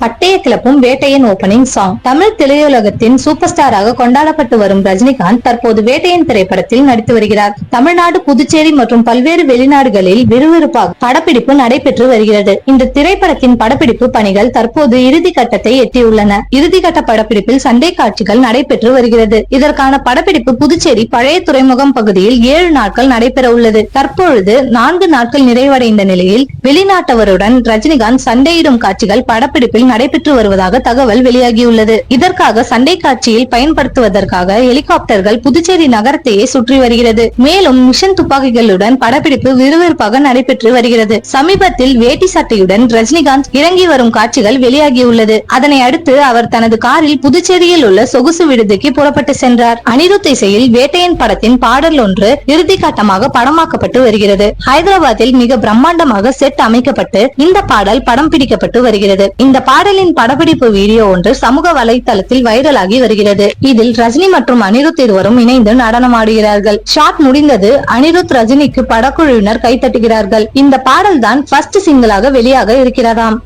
பட்டைய கிளப்பும் Vettaiyan opening song. Tamil திரையுலகத்தின் சூப்பர் ஸ்டாராக கொண்டாடப்பட்டு வரும் ரஜினிகாந்த் தற்போது வேட்டையன் திரைப்படத்தில் நடித்து வருகிறார். தமிழ்நாடு, புதுச்சேரி மற்றும் பல்வேறு வெளிநாடுகளில் விறுவிறுப்பாக படப்பிடிப்பு நடைபெற்று வருகிறது. இந்த திரைப்படத்தின் படப்பிடிப்பு பணிகள் தற்போது இறுதி கட்டத்தை எட்டியுள்ளன. இறுதிக்கட்ட படப்பிடிப்பில் சண்டை காட்சிகள் நடைபெற்று வருகிறது. இதற்கான படப்பிடிப்பு புதுச்சேரி பழைய துறைமுகம் பகுதியில் 7 நாட்கள் நடைபெற உள்ளது. தற்பொழுது 4 நாட்கள் நிறைவடைந்த நிலையில் வெளிநாட்டவருடன் ரஜினிகாந்த் சண்டையிடும் காட்சிகள் படப்பிடிப்பில் நடைபெற்று வருவதாக தகவல் வெளியாகியுள்ளது. இதற்காக சண்டை காட்சியில் பயன்படுத்துவதற்காக ஹெலிகாப்டர்கள் புதுச்சேரி நகரத்தையே சுற்றி வருகிறது. மேலும் மிஷன் துப்பாக்கிகளுடன் படப்பிடிப்பு விறுவிறுப்பாக நடைபெற்று வருகிறது. சமீபத்தில் வேட்டி சட்டையுடன் ரஜினிகாந்த் இறங்கி வரும் காட்சிகள் வெளியாகியுள்ளது. அதனை அடுத்து அவர் தனது காரில் புதுச்சேரியில் உள்ள சொகுசு விடுதிக்கு புறப்பட்டு சென்றார். அனிருத் இசையில் வேட்டையன் படத்தின் பாடல் ஒன்று இறுதி கட்டமாக படமாக்கப்பட்டு வருகிறது. ஹைதராபாத்தில் மிக பிரம்மாண்டமாக செட் அமைக்கப்பட்டு இந்த பாடல் படம் பிடிக்கப்பட்டு வருகிறது. இந்த பாடலின் படப்பிடிப்பு வீடியோ ஒன்று சமூக வலைதளத்தில் வைரலாகி வருகிறது. இதில் ரஜினி மற்றும் அனிருத் இருவரும் இணைந்து நடனமாடுகிறார்கள். ஷாட் முடிந்தது. அனிருத் ரஜினிக்கு படக்குழுவினர் கைத்தட்டுகிறார்கள். இந்த பாடல் தான் ஃபர்ஸ்ட் சிங்கிளாக வெளியாக இருக்கிறதாம்.